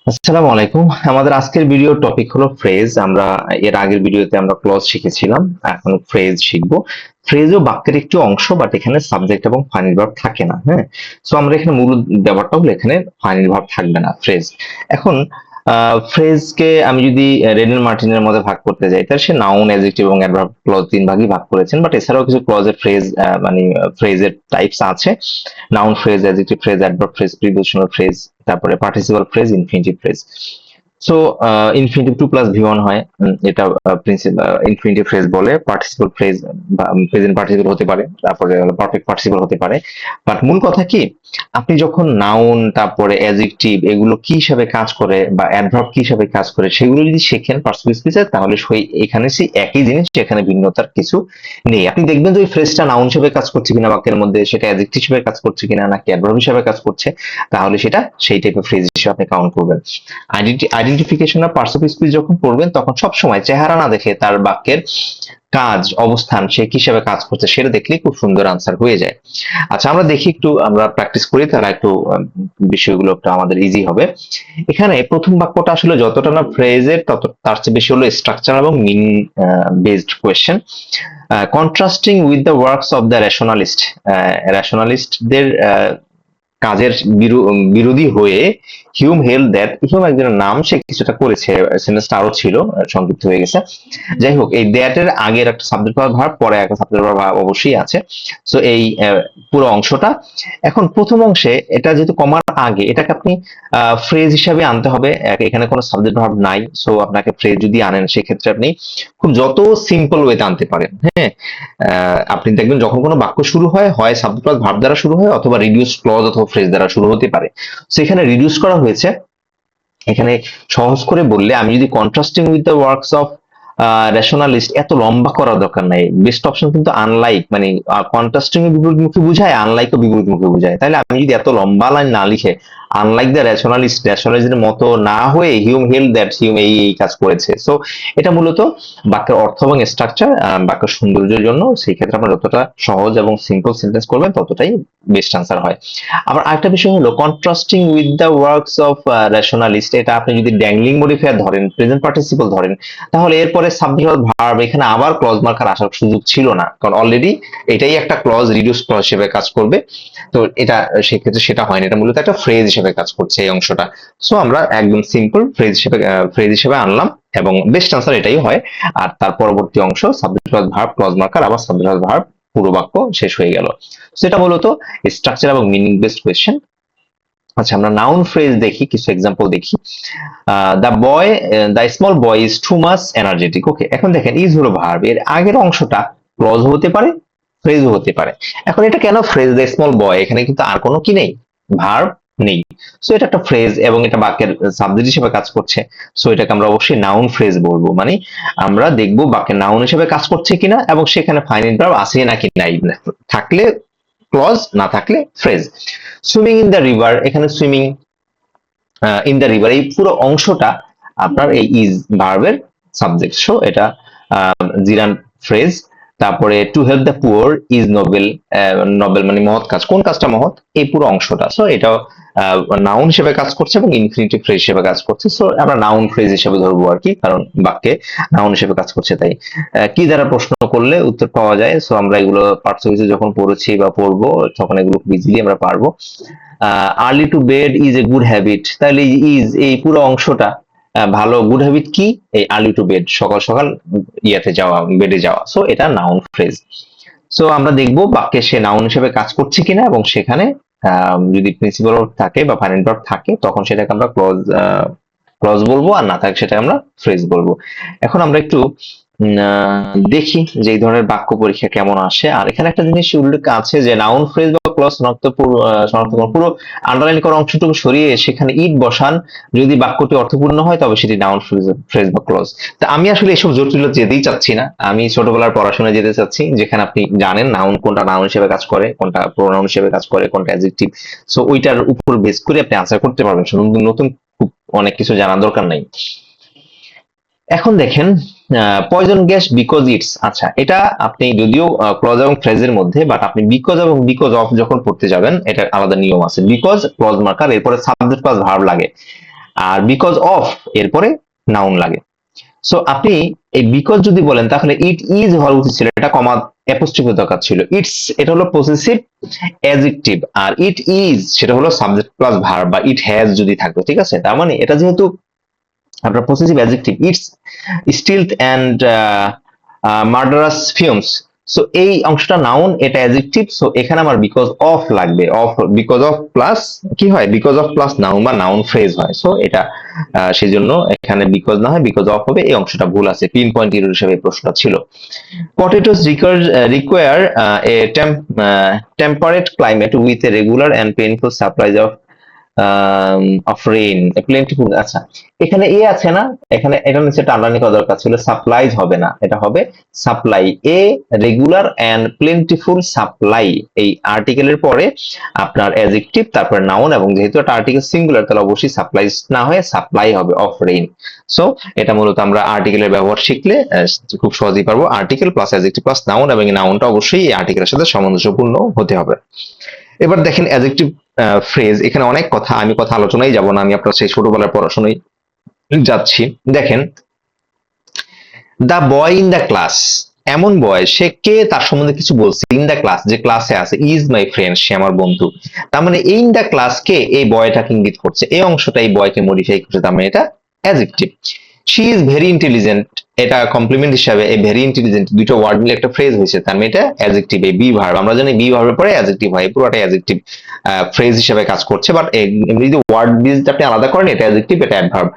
আসসালামু আলাইকুম। আমাদের আজকের ভিডিও টপিক হলো ফ্রেজ। আমরা এর আগের ভিডিওতে আমরা ক্লজ শিখেছিলাম, এখন ফ্রেজ শিখবো। ফ্রেজও বাক্যের একটি অংশ, বাট এখানে সাবজেক্ট এবং ফাইনাল ভার্ব থাকে না। হ্যাঁ, সো আমরা এখানে মূল ব্যাপারটা হলো এখানে ফাইনাল ভার্ব থাকবে না, ফ্রেজ। এখন ফ্রেজকে আমি যদি রেডেন মার্টিনের মধ্যে ভাগ করতে যাই, তাহলে সে নাউন, অ্যাডজেক্টিভ এবং অ্যাডভার্ব ক্লজ তিন ভাগই ভাগ করেছেন। বাট এছাড়াও কিছু ক্লজের ফ্রেজ মানে ফ্রেজের টাইপস আছে: noun phrase, adjective phrase, adverb phrase, prepositional phrase, তারপরে participle phrase, infinitive phrase. So infinitive to plus V one হয়, এটা ইনফিনিটিভ ফ্রেজ বলে। পার্টিসিপাল ফ্রেজ প্রেজেন্ট পার্টিসিপাল হতে পারে, তারপরে পারফেক্ট পার্টিসিপাল হতে পারে। বাট মূল কথা কি, আপনি যখন নাউন, তারপরে অ্যাডজেক্টিভ এগুলো কি হিসাবে কাজ করে বা অ্যাডভার্ব কি হিসাবে কাজ করে সেগুলো যদি শেখেন পার্সোনাল স্পিচে, তাহলে সেই এখানে সেই একই জিনিস, সেখানে ভিন্নতার কিছু নেই। আপনি দেখবেন যে ওই ফ্রেজটা নাউন হিসেবে কাজ করছে কিনা বাক্যের মধ্যে, সেটা অ্যাডজেক্টিভ হিসেবে কাজ করছে কিনা, নাকি অ্যাডভার্ব হিসেবে কাজ করছে, তাহলে সেটা সেই টাইপের ফ্রেজ হিসেবে আপনি কাউন্ট করবেন। Identification of parts of speech যখন পড়বেন, তখন সবসময় চেহারা না দেখে তার বাক্যের কাজ, অবস্থান, সে কি হিসাবে কাজ করছে সেটা দেখলেই খুব সুন্দর আনসার হয়ে যায়। আচ্ছা, আমরা দেখি, একটু আমরা প্র্যাকটিস করি, তাহলে একটু বিষয়গুলো একটু আমাদের ইজি হবে। এখানে প্রথম বাক্যটা আসলে যতটা না ফ্রেজের, তত তার চেয়ে বেশি হলো স্ট্রাকচার এবং meaning based question. Contrasting with the works of the rationalist, রেশনালিস্টদের কাজের বিরোধী হয়ে হিউম হেল্ড দ্যাট, হিউম একজনের নাম, সে কিছুটা করেছে, সেন্টেন্সটা আরো ছিল, সংক্ষিপ্ত হয়ে গেছে। যাই হোক, এই দ্যাট এর আগের একটা সাবজেক্ট ভার্ব, পরে একটা সাবজেক্ট ভার্ব অবশ্যই আছে। সো এই পুরো অংশটা, এখন প্রথম অংশে এটা যেহেতু কমার আগে, এটাকে আপনি ফ্রেজ হিসাবে আনতে হবে। এখানে কোনো সাবজেক্ট ভার্ব নাই, সো আপনাকে ফ্রেজ যদি আনেন, সেক্ষেত্রে আপনি খুব যত সিম্পল ওয়েতে আনতে পারেন। হ্যাঁ, আপনি দেখবেন যখন কোনো বাক্য শুরু হয়, হয় সাবজেক্ট প্লাস ভার্ব দ্বারা শুরু হয়, অথবা রিডিউস ক্লজ অথবা ফ্রেজ দ্বারা শুরু হতে পারে। সেখানে রিডিউস করা হয়েছে। এখানে সহজ করে বললে, আমি যদি contrasting with the works of rationalist, এত লম্বা করার দরকার নাই। বেস্ট অপশন কিন্তু আনলাইক, মানে কন্ট্রাস্টিং বিপরীতমুখী বুঝায়, আনলাইক ও বিপরীতমুখী বুঝায়। তাহলে আমি যদি এত লম্বা লাইন না লিখে আনলাইক দ্য রেশনালিস্ট, রেশনালিস্টের মতো না হয়ে হিউম হেল্ড দ্যাট, হিউম এই এই কাজ করেছে। সো এটা মূলত বাক্যের অর্থ এবং স্ট্রাকচার, বাক্যের সৌন্দর্যের জন্য। সেই ক্ষেত্রে আপনার যতটা সহজ এবং সিম্পল সেন্টেন্স করবেন, ততটাই বেস্ট আনসার হয়। আবার আরেকটা বিষয় হলো contrasting with the works of rationalist, এটা আপনি যদি ড্যাংলিং মডিফায়ার ধরেন, প্রেজেন্ট পার্টিসিপল ধরেন, তাহলে এরপরে সাবজেক্ট ভার্ব, এখানে আবার ক্লজ মার্কার আসার সুযোগ ছিল না, কারণ অলরেডি এটাই একটা ক্লজ, রিডিউস ক্লজ হিসেবে কাজ করবে। তো এটা সেক্ষেত্রে সেটা হয়নি, এটা মূলত একটা ফ্রেজ হিসেবে কাজ করছে এই অংশটা। সো আমরা একদম সিম্পল ফ্রেজ হিসেবে আনলাম, এবং বেস্ট আনসার এটাই হয়। আর তার পরবর্তী অংশ সাবজেক্ট ভার্ব, ক্লজ মার্কার, আবার সাবজেক্ট ভার্ব, পুরো বাক্য শেষ হয়ে গেল। সেটা মূলত স্ট্রাকচার এবং মিনিং বেসড কোয়েশ্চেন। আচ্ছা, আমরা নাউন ফ্রেজ দেখি, কিছু এক্সাম্পল দেখি। The small boy is too much energetic. Okay, এখন দেখেন, ইজ হলো ভার্ব, এর আগের অংশটা ক্লজ হতে পারে, ফ্রেজও হতে পারে। এখন এটা কেন ফ্রেজ? দ্য স্মল বয়, এখানে কিন্তু আর কোনো কি নেই, ভার্ব নেই। সো এটা একটা ফ্রেজ, এবং এটা বাক্যের সাবজেক্ট হিসেবে কাজ করছে। সো এটাকে আমরা অবশ্যই নাউন ফ্রেজ বলবো। মানে আমরা দেখবো বাক্যের নাউন হিসেবে কাজ করছে কিনা, এবং সেখানে ফাইনাল ভার্ব আছে নাকি নাই, থাকলে ক্লজ, না থাকলে phrase. Swimming in the river, এখানে সুইমিং ইন দ্য রিভার, এই পুরো অংশটা আপনার এই ইজ ভার্বের সাবজেক্ট। সো এটা জিরান ফ্রেজ। তারপরে to help the poor is Nobel, Nobel মানে মহৎ কাজ, কোন কাজটা মহৎ, এই পুরো অংশটা। সো এটাও নাউন হিসেবে কাজ করছে এবং ইনফিনিটিভ ফ্রেজ হিসেবে কাজ করছে। সো আমরা নাউন ফ্রেজ হিসেবে ধরবো আর কি, কারণ বাক্যে নাউন হিসেবে কাজ করছে তাই। কি দ্বারা প্রশ্ন করলে উত্তর পাওয়া যায়, সো আমরা এগুলো পার্টস যখন পড়েছি বা পড়বো, তখন এগুলো ইজিলি আমরা পারবো। Early to bed is a good habit, তাহলে ইজ এই পুরো অংশটা ভালো, গুড হ্যাবিট কি, এই আর্লি টু বেড, সকাল সকাল ইয়াতে যাওয়া, বেডে যাওয়া। সো এটা নাউন ফ্রেজ। সো আমরা দেখবো বাক্যে সে নাউন হিসেবে কাজ করছে কিনা, এবং সেখানে যদি প্রিন্সিপাল ভার্ব থাকে বা ফাইনাল ভার্ব থাকে, তখন সেটাকে আমরা ক্লজ বলবো, আর না থাকে সেটা আমরা ফ্রেজ বলবো। এখন আমরা একটু দেখি যে এই ধরনের বাক্য পরীক্ষা কেমন আসে। আর এখানে একটা জিনিস উল্লেখ আছে যে নাউন ফ্রেজ বা ক্লজ শনাক্তকরণ, পুরো আন্ডারলাইন করা অংশটুকু সরিয়ে সেখানে ইট বসান যদি বাক্যটি অর্থপূর্ণ হয়, তবে সেটি নাউন ফ্রেজ বা ক্লজ। তা আমি আসলে এসব জটিলতা যেতেই চাচ্ছি না, আমি ছোটবেলার পড়াশোনায় যেতে চাচ্ছি, যেখানে আপনি জানেন নাউন কোনটা নাউন হিসেবে কাজ করে, কোনটা প্রোনাউন হিসেবে কাজ করে, কোনটা অ্যাডজেক্টিভ। সো ওইটার উপর বেস করে আপনি আনসার করতে পারবেন। নতুন নতুন খুব অনেক কিছু জানার দরকার নাই। এখন দেখেন, পয়জন গ্যাস বিকজ ইটস, আচ্ছা এটা আপনি যদিও ক্লজ এবং ফ্রেজের মধ্যে, বাট আপনি বিকজ এবং বিকজ অফ যখন পড়তে যাবেন, এটা আলাদা নিয়ম আছে। বিকজ ক্লজ মার্কার, এরপরে সাবজেক্ট প্লাস ভার্ব লাগে। আর বিকজ অফ এরপরে নাউন লাগে। সো আপনি এই বিকজ যদি বলেন তাহলে ইট ইজ হওয়ার উচিত ছিল, এটা কমা অ্যাপোস্ট্রোফি দরকার ছিল। ইটস এটা হলো পসেসিভ অ্যাডজেক্টিভ, আর ইট ইজ সেটা হলো সাবজেক্ট প্লাস ভার্ব বা ইট হ্যাজ যদি থাকতো, ঠিক আছে। তার মানে এটা যেহেতু আপনার possessive adjective, its stealth and murderous fumes, so এই অংশটা নাউন, এটা অ্যাডজেক্টিভ, সো এখানে আমার বিকজ অফ লাগবে। অফ বিকজ অফ প্লাস কি হয়, বিকজ অফ প্লাস নাউন বা নাউন ফ্রেজ হয়। সো এটা সেই জন্য এখানে বিকজ না হয় বিকজ অফ হবে। এই অংশটা ভুল আছে, 3.0 হিসেবে এই প্রশ্নটা ছিল। Potatoes require a temperate climate with a regular and painful supply of rain, a plentiful, আচ্ছা এখানে এ আছে না, এখানে এটা নিচে টানানি করা দরকার ছিল, সাপ্লাইজ হবে না, এটা হবে supply. A regular and plentiful supply, এই আর্টিকেলের পরে আপনার অ্যাডজেক্টিভ তারপর নাউন, এবং যেহেতু এটা আর্টিকেল সিঙ্গুলার তাহলে অবশ্যই সাপ্লাইজ না হয়ে সাপ্লাই হবে অফ রেইন। সো এটা মূলত আমরা আর্টিকেলের ব্যবহার শিখলে খুব সহজেই পারবো। Article plus adjective plus noun, এবং নাউনটা অবশ্যই এই আর্টিকেলের সাথে সামঞ্জস্যপূর্ণ হতে হবে। এবার দেখেন অ্যাডজেক্টিভ ফ্রেজ, এখানে অনেক কথা, আমি কথা আলোচনায় যাব না, আমি আপনার সেই ছোটবেলার পড়াশোনায় যাচ্ছি। দেখেন, the boy in the class, এমন বয়, সে কে তার সম্বন্ধে কিছু বলছে, ইন দ্য ক্লাস যে ক্লাসে আছে, ইজ মাই ফ্রেন্ড সে আমার বন্ধু, তার মানে ইন দ্য ক্লাস কে এই বয়টাকে ইঙ্গিত করছে, এই অংশটা এই বয়কে মডিফাই করছে, তার মানে এটা adjective. She is very intelligent, এটা কমপ্লিমেন্ট হিসাবে এই ভেরি ইন্টেলিজেন্ট দুটো ওয়ার্ড মিলে একটা ফ্রেজ হয়েছে, তার মানে এটা অ্যাডজেক্টিভ। এই বি ভার্ব, আমরা জানি বি ভার্বের পরে অ্যাডজেক্টিভ হয়, পুরোটা অ্যাডজেক্টিভ ফ্রেজ হিসেবে কাজ করছে। বাট এমনি যদি ওয়ার্ড বিজটা আপনি আলাদা করেন, এটা অ্যাডজেক্টিভ, এটা adverb.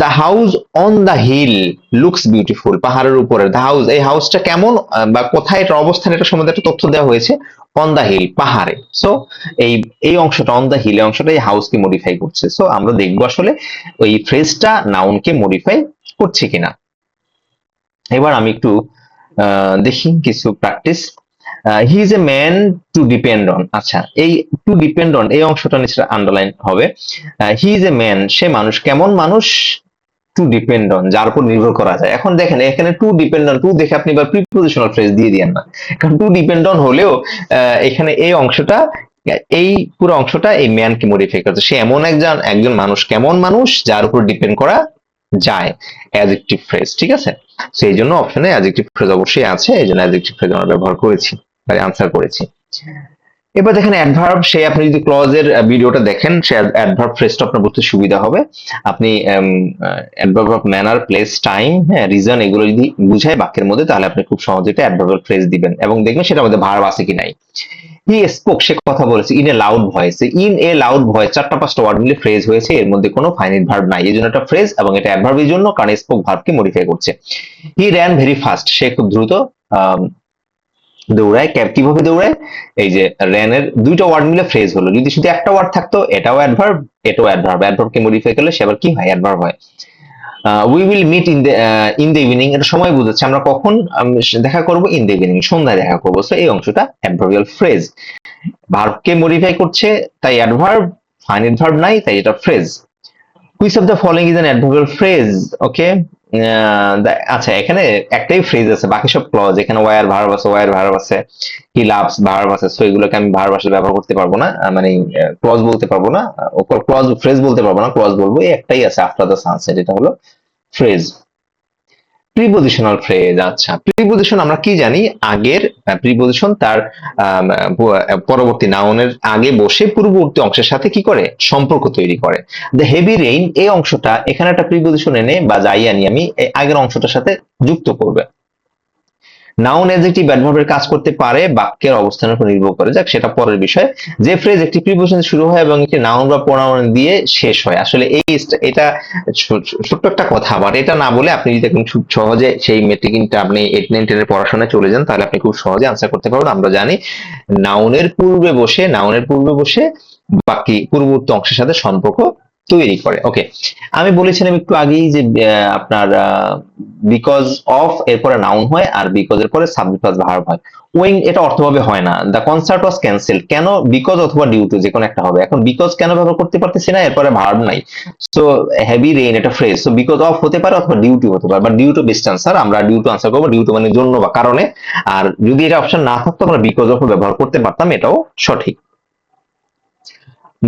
The house on the hill looks beautiful, পাহাড়ের উপরে দ্য হাউস, এই হাউসটা কেমন বা কোথায় এটার অবস্থান, এটা সম্বন্ধে একটা তথ্য দেওয়া হয়েছে। অন দ্য হিল পাহাড়ে, সো এই এই অংশটা অন দ্য হিল, এই অংশটা এই হাউসকে মডিফাই করছে। সো আমরা দেখবো আসলে ওই ফ্রেজটা নাউনকে মডিফাই করছে কিনা। এবার আমি একটু দেখি কিছু practice. He is a man to depend on, আচ্ছা এই টু ডিপেন্ড অন এই অংশটা নিচে আন্ডারলাইন হবে। হি ইজ এ ম্যান, সে মানুষ, কেমন মানুষ, টু ডিপেন্ড অন যার উপর নির্ভর করা যায়। এখন দেখেন এখানে টু ডিপেন্ড অন, টু দেখে আপনি এবার প্রিপোজিশনাল ফ্রেজ দিয়ে দিয়েন না, কারণ টু ডিপেন্ড অন হলেও এখানে এই অংশটা, এই পুরো অংশটা এই ম্যানকে মডিফাই করছে, সে এমন একজন মানুষ, কেমন মানুষ যার উপর ডিপেন্ড করা যায়, অ্যাডজেক্টিভ ফ্রেজ, ঠিক আছে। সেই জন্য অপশনে অ্যাডজেক্টিভ ফ্রেজ অবশ্যই আছে, এই জন্য অ্যাডজেক্টিভ ফ্রেজ আমরা ব্যবহার করেছি, তাই আনসার করেছি। এবার দেখেন অ্যাডভার্ব, সে আপনি যদি ক্লজের ভিডিওটা দেখেন, সে অ্যাডভার্ব ফ্রেজটা আপনার বুঝতে সুবিধা হবে। আপনি adverb of manner, place, time, হ্যাঁ রিজন, এগুলো যদি বুঝায় বাক্যের মধ্যে, তাহলে আপনি খুব সহজে এটা অ্যাডভার্ব ফ্রেজ দিবেন এবং দেখবেন সেটার মধ্যে ভার্ব আছে কি নাই। হি স্পোক, সে কথা বলেছে, in a loud voice, in a loud voice 4টা 5টা ওয়ার্ড মিলে ফ্রেজ হয়েছে, এর মধ্যে কোনো ফাইনাইট ভার্ব নাই, এই জন্য এটা ফ্রেজ এবং এটা অ্যাডভার্ব এর জন্য, কারণ স্পোক ভার্বকে মডিফাই করছে। হি র্যান ভেরি ফাস্ট, সে খুব দ্রুত দৌড়ায়। কিভাবে দৌড়ায়, এই যে র্যানের 2টা ওয়ার্ড মিলে ফ্রেজ হলো, যদি শুধু একটা ওয়ার্ড থাকতো এটাও অ্যাডভার্ব এটাও অ্যাডভার্ব, অ্যাডভার্বকে মডিফাই করলে সে আবার কি হয়, অ্যাডভার্ব হয়। We will meet in the evening, এটা সময় বোঝাচ্ছে, আমরা কখন দেখা করব, ইন দ্য ইভিনিং সন্ধ্যায় দেখা করবো। সো এই অংশটা অ্যাডভার্বিয়াল ফ্রেজ, ভার্বকে মডিফাই করছে তাই অ্যাডভার্ব, ফাইনাইট ভার্ব নাই তাই এটা phrase. Which of the following is an adverbial phrase, okay. আচ্ছা এখানে একটাই ফ্রেজ আছে, বাকি সব ক্লজ, এখানে ওয়ার ভার্ব আছে, ওয়ার ভার্ব আছে, হি লাভস ভার্ব আছে, সো এগুলোকে আমি ভার্ব আসলে ব্যবহার করতে পারবো না, মানে ক্লজ বলতে পারবো না, ক্লজ ফ্রেজ বলতে পারবো না, ক্লজ বলবো। এই একটাই আছে আফটার দ্য সানসেট, এটা হলো ফ্রেজ। প্রিপোজিশনাল ফ্রেজ, আচ্ছা প্রিপোজিশন আমরা কি জানি, আগের প্রিপোজিশন তার পরবর্তী নাউনের আগে বসে পূর্ববর্তী অংশের সাথে কি করে, সম্পর্ক তৈরি করে। দ্য হেভি রেইন, এই অংশটা এখানে একটা প্রিপোজিশন এনে বা যাই আনি আমি, আগের অংশটার সাথে যুক্ত করবে। নাউন অ্যাডজেক্টিভ অ্যাডভার্বের কাজ করতে পারে বাক্যের অবস্থানের উপর নির্ভর করে, যাক সেটা পরের বিষয়। যে ফ্রেজ একটি প্রিপোজিশন শুরু হয় এবং একটি নাউন বা প্রোনাউন দিয়ে শেষ হয়, আসলে এটা ছোট্ট একটা কথা, বাট এটা না বলে আপনি যদি খুব সহজে সেই মেট্রিকটা আপনি 8 9 10 এর পড়াশোনায় চলে যান, তাহলে আপনি খুব সহজে আনসার করতে পারবেন। আমরা জানি নাউনের পূর্বে বসে বাকি পূর্ববর্তী অংশের সাথে সম্পর্ক তৈরি করে। ওকে, আমি বলেছিলাম একটু আগেই যে আপনার বিকজ অফ এরপরে নাউন হয় আর বিকজ এর পরে সাবজেক্ট প্লাস ভার্ব হয়। ওয়েন এটা অর্থভাবে হয় না, দ্য কনসার্ট ওয়াজ ক্যান্সেল, কেন, বিকজ অথবা ডিউ টু, যে কোনো একটা হবে। এখন বিকজ কেন ব্যবহার করতে পারতেছি না, এরপরে ভার্ব নাই, সো হেভি রেইন এটা ফ্রেজ, সো বিকজ অফ হতে পারে অথবা ডিউ টু হতে পারে, but due to best answer, আমরা ডিউ টু আনসার করবো, ডিউ টু মানে জন্য বা কারণে। আর যদি এটা অপশন না থাকতো আমরা বিকজ অফ ব্যবহার করতে পারতাম, এটাও সঠিক।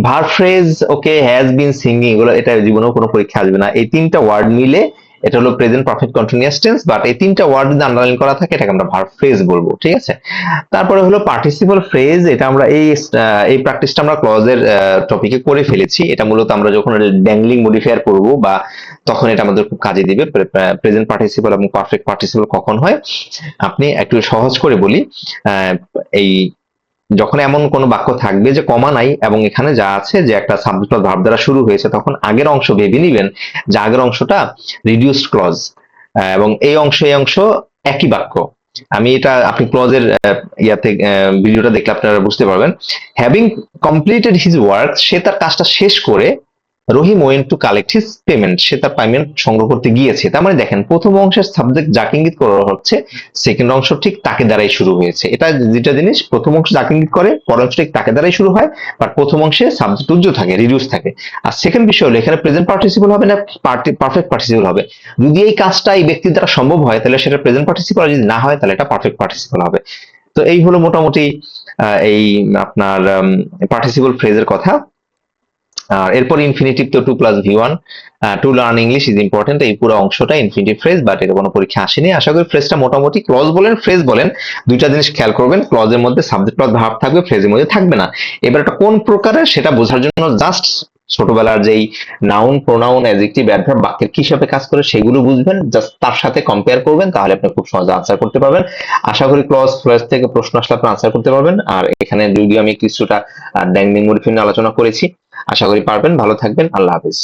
Verb phrase, okay, has been, singing, এগুলো এটা জীবনেও কোনো পরীক্ষা আসবে না। এই তিনটা ওয়ার্ড মিলে এটা হলো present perfect continuous tense, but এই তিনটা ওয়ার্ড যদি আন্ডারলাইন করা থাকে এটাকে আমরা ভার্ব ফ্রেজ বলবো, ঠিক আছে। তারপরে হলো পার্টিসিপল ফ্রেজ, এটা আমরা এই প্র্যাকটিসটা আমরা ক্লজের টপিকে করে ফেলেছি। এটা মূলত আমরা যখন ড্যাংলিং মডিফায়ার করব বা তখন এটা আমাদের খুব কাজে দিবে। প্রেজেন্ট পার্টিসিপল এবং পারফেক্ট পার্টিসিপল কখন হয়, আপনি একটু সহজ করে বলি। এই যখন এমন কোনো বাক্য থাকবে যে কমা নাই এবং এখানে যা আছে যে একটা সাবজেক্ট প্লাস ভার্ব দ্বারা শুরু হয়েছে, তখন আগের অংশ ভেবে নিবেন যে আগের অংশটা রিডিউসড ক্লজ, এবং এই অংশ একই বাক্য। আমি এটা আপনি ক্লজের ইয়াতে ভিডিওটা দেখলে আপনারা বুঝতে পারবেন। হ্যাভিং কমপ্লিটেড হিজ ওয়ার্ক, সে তার কাজটা শেষ করে, Rahim went to collect his payment, সে তার পেমেন্ট সংগ্রহ করতে গিয়েছে। তার মানে দেখেন প্রথম অংশের সাবজেক্ট যাকে ইঙ্গিত করা হচ্ছে, সেকেন্ড অংশ ঠিক তাকে দ্বারাই শুরু হয়েছে। এটা যেটা জিনিস, প্রথম অংশ যাকে ইঙ্গিত করে, পরের অংশ ঠিক তাকে দ্বারাই শুরু হয়, বাট প্রথম অংশে সাবজেক্ট উজ্জ্ব থাকে, রিডিউস থাকে। আর সেকেন্ড বিষয় হলো এখানে প্রেজেন্ট পার্টিসিপল হবে না পারফেক্ট পার্টিসিপল হবে। যদি এই কাজটা এই ব্যক্তির দ্বারা সম্ভব হয় তাহলে সেটা প্রেজেন্ট পার্টিসিপল, আর যদি না হয় তাহলে এটা পারফেক্ট পার্টিসিপল হবে। তো এই হলো মোটামুটি এই আপনার পার্টিসিপল ফ্রেজের কথা। আর এরপর ইনফিনিটিভ তো to plus V one, to learn English is important, এই পুরো অংশটা ইনফিনিটিভ ফ্রেজ, বাট এটা কোনো পরীক্ষা আসেনি। আশা করি ফ্রেজটা মোটামুটি, ক্লজ বলেন ফ্রেজ বলেন, দুইটা জিনিস খেয়াল করবেন, ক্লজের মধ্যে সাবজেক্ট প্লাস ভার্ব থাকবে, ফ্রেজের মধ্যে থাকবে না। এবার এটা কোন প্রকারের সেটা বোঝার জন্য জাস্ট ছোটবেলার যেই নাউন, প্রোনাউন, অ্যাডজেক্টিভ, অ্যাডভার্ব বাক্যের কি হিসাবে কাজ করে সেগুলো বুঝবেন, জাস্ট তার সাথে কম্পেয়ার করবেন, তাহলে আপনি খুব সহজে আনসার করতে পারবেন। আশা করি ক্লজ ফ্রেজ থেকে প্রশ্ন আসলে আপনি আনসার করতে পারবেন। আর এখানে যদিও আমি কিছুটা ড্যাংলিং মডিফাই নিয়ে আলোচনা করেছি, আশা করি পারবেন। ভালো থাকবেন, আল্লাহ হাফিজ।